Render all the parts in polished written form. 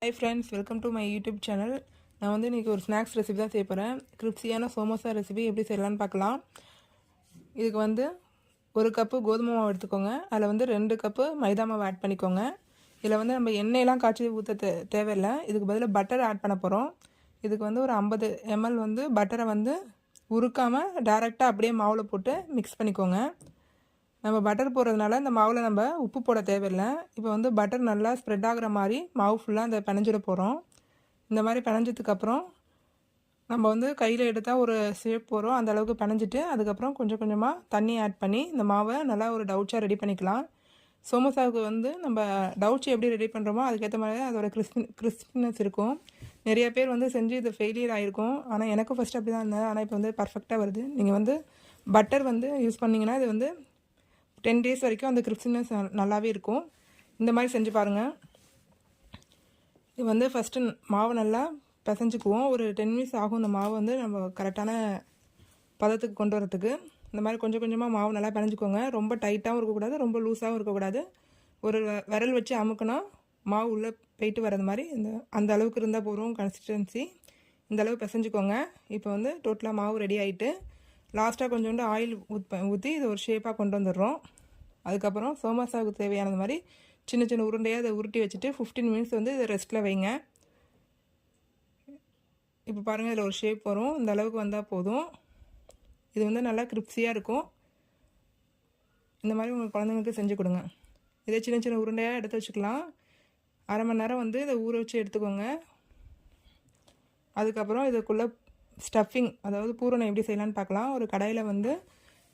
Hi friends, welcome to my YouTube channel. நான் வந்து இன்றைக்கி ஒரு ஸ்நாக்ஸ் ரெசிபி தான் செய்ய போகிறேன். கிரிப்ஸியான சோமோசா ரெசிபி எப்படி செய்யலான்னு பார்க்கலாம். இதுக்கு வந்து 1 கப்பு கோதுமை மாவு எடுத்துக்கோங்க. அதில் வந்து 2 கப்பு மைதா மாவு ஆட் பண்ணிக்கோங்க. இதில் வந்து நம்ம எண்ணெயெல்லாம் காய்ச்சி ஊற்ற தேவையில்லை. இதுக்கு பதிலாக பட்டர் ஆட் பண்ண போகிறோம். இதுக்கு வந்து ஒரு 50 ml வந்து பட்டரை வந்து உருக்காமல் டேரெக்டாக அப்படியே மாவில் போட்டு மிக்ஸ் பண்ணிக்கோங்க. நம்ம பட்டர் போடுறதுனால இந்த மாவில் நம்ம உப்பு போட தேவையில்லை. இப்போ வந்து பட்டர் நல்லா ஸ்ப்ரெட் ஆகிற மாதிரி மாவு ஃபுல்லாக அந்த பிணைஞ்சிட போகிறோம். இந்த மாதிரி பிணைஞ்சதுக்கப்புறம் நம்ம வந்து கையில் எடுத்தால் ஒரு ஷேப் போகிறோம். அந்த அளவுக்கு பிணைஞ்சிட்டு அதுக்கப்புறம் கொஞ்சம் கொஞ்சமாக தண்ணி ஆட் பண்ணி இந்த மாவை நல்லா ஒரு டவுச்சாக ரெடி பண்ணிக்கலாம். சோமோசாவுக்கு வந்து நம்ம டவுச்சி எப்படி ரெடி பண்ணுறோமோ அதுக்கேற்ற மாதிரி அதோட கிறிஸ்பினஸ் இருக்கும். நிறைய பேர் வந்து செஞ்சு இது ஃபெயிலியர் ஆகிருக்கும். ஆனால் எனக்கு ஃபஸ்ட்டு அப்படி தான் இருந்தது. ஆனால் இப்போ வந்து பர்ஃபெக்டாக வருது. நீங்கள் வந்து பட்டர் வந்து யூஸ் பண்ணிங்கன்னா இது வந்து 10 days வரைக்கும் அந்த கிறிஸ்பினஸ் நல்லாவே இருக்கும். இந்த மாதிரி செஞ்சு பாருங்கள். இது வந்து ஃபஸ்ட்டு மாவை நல்லா பிசைஞ்சுக்குவோம். ஒரு 10 minutes ஆகும் இந்த மாவு வந்து நம்ம கரெக்டான பதத்துக்கு கொண்டு வரத்துக்கு. இந்த மாதிரி கொஞ்சம் கொஞ்சமாக மாவு நல்லா பிணைஞ்சிக்கோங்க. ரொம்ப டைட்டாகவும் இருக்கக்கூடாது, ரொம்ப லூஸாகவும் இருக்கக்கூடாது. ஒரு விரல் வச்சு அமுக்குனா மாவு உள்ளே போயிட்டு வர்றது மாதிரி அந்த அளவுக்கு இருந்தால் போகிறோம் கன்சிஸ்டன்சி. இந்த அளவு பிசைஞ்சிக்கோங்க. இப்போ வந்து டோட்டலாக மாவு ரெடி ஆகிட்டு லாஸ்ட்டாக கொஞ்சோண்டு ஆயில் ஊற்றி இதை ஒரு ஷேப்பாக கொண்டு வந்துடுறோம். அதுக்கப்புறம் சோமோசாவுக்கு தேவையானது மாதிரி சின்ன சின்ன உருண்டையாக அதை உருட்டி வச்சுட்டு 15 minutes வந்து இதை ரெஸ்ட்டில் வைங்க. இப்போ பாருங்கள், இதில் ஒரு ஷேப் வரும். இந்த அளவுக்கு வந்தால் போதும். இது வந்து நல்லா கிரிப்ஸியாக இருக்கும். இந்த மாதிரி உங்கள் குழந்தைங்களுக்கு செஞ்சு கொடுங்க. இதே சின்ன சின்ன உருண்டையாக எடுத்து வச்சுக்கலாம். அரை மணி நேரம் வந்து இதை ஊற வச்சு எடுத்துக்கோங்க. அதுக்கப்புறம் இதுக்குள்ளே ஸ்டஃபிங், அதாவது பூரணம் எப்படி செய்யலான்னு பார்க்கலாம். ஒரு கடாயில் வந்து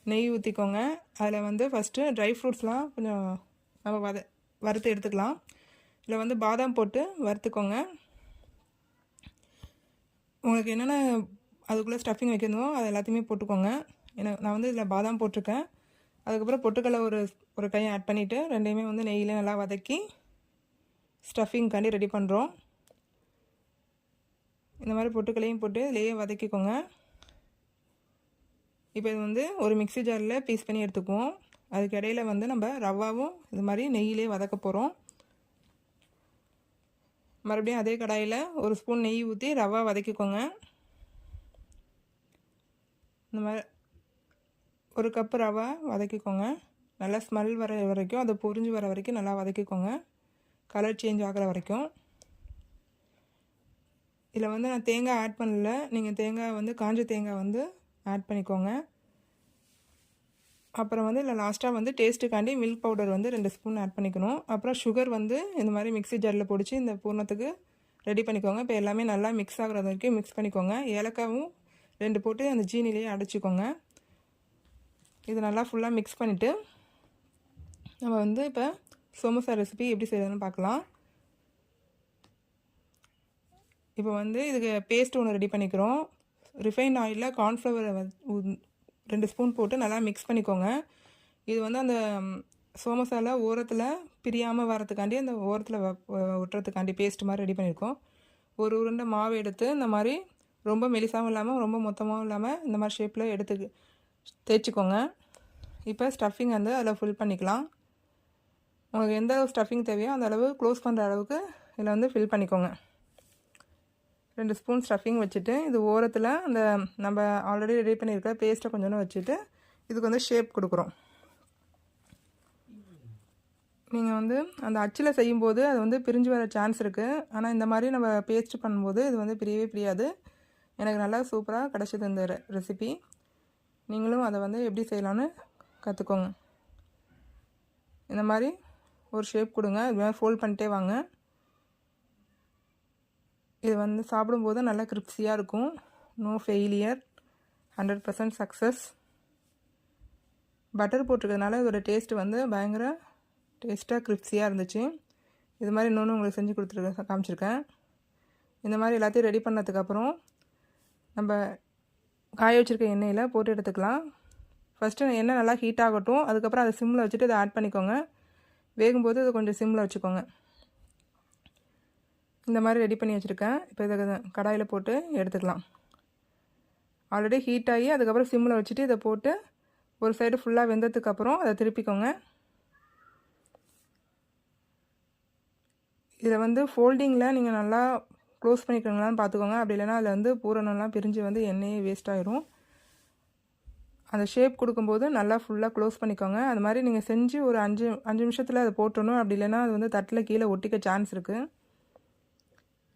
நெய் ஊற்றிக்கோங்க. அதில் வந்து ஃபஸ்ட்டு ட்ரை ஃப்ரூட்ஸ்லாம் கொஞ்சம் நம்ம வறுத்து எடுத்துக்கலாம். இதில் வந்து பாதாம் போட்டு வறுத்துக்கோங்க. உங்களுக்கு என்னென்ன அதுக்குள்ளே ஸ்டஃபிங் வைக்கணுமோ அது எல்லாத்தையுமே போட்டுக்கோங்க. நான் வந்து இதில் பாதாம் போட்டிருக்கேன். அதுக்கப்புறம் பொட்டுக்கடலை ஒரு கை ஆட் பண்ணிவிட்டு ரெண்டையுமே வந்து நெய்யில் நல்லா வதக்கி ஸ்டஃபிங்காண்டி ரெடி பண்ணுறோம். இந்த மாதிரி பொட்டுக்களையும் போட்டு இதிலேயே வதக்கிக்கோங்க. இப்போ இது வந்து ஒரு மிக்ஸி ஜாரில் பீஸ் பண்ணி எடுத்துக்குவோம். அதுக்கு இடையில் வந்து நம்ம ரவாவும் இது மாதிரி நெய்யிலே வதக்க போகிறோம். மறுபடியும் அதே கடாயில் ஒரு ஸ்பூன் நெய் ஊற்றி ரவா வதக்கிக்கோங்க. இந்த மாதிரி 1 கப்பு ரவா வதக்கிக்கோங்க. நல்லா ஸ்மெல் வர வரைக்கும், அது பொரிஞ்சு வர வரைக்கும் நல்லா வதக்கிக்கோங்க. கலர் சேஞ்ச் ஆகிற வரைக்கும். இதில் வந்து நான் தேங்காய் ஆட் பண்ணல. நீங்கள் தேங்காய் வந்து காஞ்ச தேங்காய் வந்து ஆட் பண்ணிக்கோங்க. அப்புறம் வந்து இல்லை லாஸ்ட்டாக வந்து டேஸ்ட்டுக்காண்டி மில்க் பவுடர் வந்து 2 ஸ்பூன் ஆட் பண்ணிக்கணும். அப்புறம் சுகர் வந்து இந்த மாதிரி மிக்ஸி ஜாரில் பொடிச்சு இந்த பூர்ணத்துக்கு ரெடி பண்ணிக்கோங்க. இப்போ எல்லாமே நல்லா மிக்ஸ் ஆகிற வரைக்கும் மிக்ஸ் பண்ணிக்கோங்க. ஏலக்காவும் 2 போட்டு அந்த ஜீனிலேயே அடைச்சிக்கோங்க. இது நல்லா ஃபுல்லாக மிக்ஸ் பண்ணிவிட்டு நம்ம வந்து இப்போ சோமோசா ரெசிபி எப்படி செய்யறதுன்னு பார்க்கலாம். இப்போ வந்து இதுக்கு பேஸ்ட் ஒன்று ரெடி பண்ணிக்கிறோம். ரிஃபைண்ட் ஆயிலில் கார்ன்ஃப்ளவர் 2 ஸ்பூன் போட்டு நல்லா மிக்ஸ் பண்ணிக்கோங்க. இது வந்து அந்த சோமோசாவில் ஓரத்தில் பிரியாமல் வரத்துக்காண்டி அந்த ஓரத்தில் ஒட்டுறதுக்காண்டி பேஸ்ட் மாதிரி ரெடி பண்ணியிருக்கோம். ஒரு உருண்டை மாவு எடுத்து இந்த மாதிரி ரொம்ப மெலிசாகவும் இல்லாமல் ரொம்ப மொத்தமாகவும் இல்லாமல் இந்த மாதிரி ஷேப்பில் எடுத்து தேய்ச்சிக்கோங்க. இப்போ ஸ்டஃபிங் வந்து அதில் ஃபில் பண்ணிக்கலாம். உங்களுக்கு எந்த அளவு ஸ்டஃபிங் தேவையோ அந்த அளவு க்ளோஸ் பண்ணுற அளவுக்கு இதில் வந்து ஃபில் பண்ணிக்கோங்க. 2 ஸ்பூன் ஸ்டஃபிங் வச்சுட்டு இது ஓரத்தில் அந்த நம்ம ஆல்ரெடி ரெடி பண்ணியிருக்க பேஸ்ட்டை கொஞ்சோன்னு வச்சுட்டு இதுக்கு வந்து ஷேப் கொடுக்குறோம். நீங்கள் வந்து அந்த அச்சில் செய்யும்போது அது வந்து பிரிஞ்சு வர சான்ஸ் இருக்குது. ஆனால் இந்த மாதிரி நம்ம பேஸ்ட் பண்ணும்போது இது வந்து பிரியவே பிரியாது. எனக்கு நல்லா சூப்பராக கிடச்சிது இந்த ரெசிபி. நீங்களும் அதை வந்து எப்படி செய்யலான்னு கற்றுக்கோங்க. இந்த மாதிரி ஒரு ஷேப் கொடுங்க. இது மாதிரி ஃபோல்ட் பண்ணிட்டே வாங்க. இது வந்து சாப்பிடும்போது நல்லா கிரிப்ஸியாக இருக்கும். No failure, 100% success. பட்டர் போட்டிருக்கிறதுனால இதோட டேஸ்ட்டு வந்து பயங்கர டேஸ்ட்டாக கிரிப்ஸியாக இருந்துச்சு. இது மாதிரி இன்னொன்று உங்களுக்கு செஞ்சு காமிச்சிருக்கேன். இந்த மாதிரி எல்லாத்தையும் ரெடி பண்ணதுக்கப்புறம் நம்ம காய வச்சுருக்க எண்ணெயில் போட்டு எடுத்துக்கலாம். ஃபஸ்ட்டு எண்ணெய் நல்லா ஹீட் ஆகட்டும். அதுக்கப்புறம் அதை சிம்மில் வச்சுட்டு இதை ஆட் பண்ணிக்கோங்க. வேகும்போது அதை கொஞ்சம் சிம்மில் வச்சுக்கோங்க. இந்த மாதிரி ரெடி பண்ணி வச்சுருக்கேன். இப்போ இதை கடாயில் போட்டு எடுத்துக்கலாம். ஆல்ரெடி ஹீட் ஆகி அதுக்கப்புறம் சிம்மில் வச்சுட்டு இதை போட்டு ஒரு சைடு ஃபுல்லாக வெந்ததுக்கப்புறம் அதை திருப்பிக்கோங்க. இதில் வந்து ஃபோல்டிங்கில் நீங்கள் நல்லா க்ளோஸ் பண்ணிக்கோங்களான்னு பார்த்துக்கோங்க. அப்படி இல்லைனா அதில் வந்து பூரணம்லாம் பிரிஞ்சு வந்து எண்ணெயே வேஸ்ட் ஆகிரும். அந்த ஷேப் கொடுக்கும்போது நல்லா ஃபுல்லாக க்ளோஸ் பண்ணிக்கோங்க. அது மாதிரி நீங்கள் செஞ்சு ஒரு 5 நிமிஷத்தில் அதை போட்டணும். அப்படி இல்லைனா அது வந்து தட்டில் கீழே ஒட்டிக்க சான்ஸ் இருக்குது.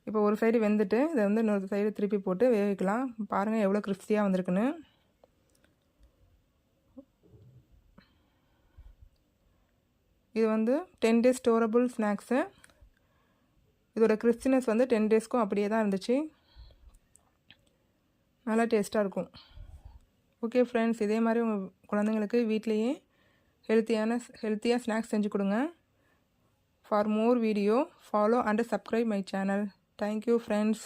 இப்போ ஒரு சைடு வெந்துட்டு இதை வந்து இன்னொரு சைடு திருப்பி போட்டு வேக வைக்கலாம். பாருங்கள் எவ்வளோ கிறிஸ்பியாக வந்திருக்குன்னு. இது வந்து 10 days ஸ்டோரபிள் ஸ்நாக்ஸு. இதோட கிறிஸ்பினஸ் வந்து 10 daysக்கும் அப்படியே தான் இருந்துச்சு. நல்லா டேஸ்ட்டாக இருக்கும். ஓகே ஃப்ரெண்ட்ஸ், இதே மாதிரி உங்கள் குழந்தைங்களுக்கு வீட்லேயே ஹெல்த்தியாக ஸ்நாக்ஸ் செஞ்சு கொடுங்க. For more video follow and subscribe my channel. Thank you friends.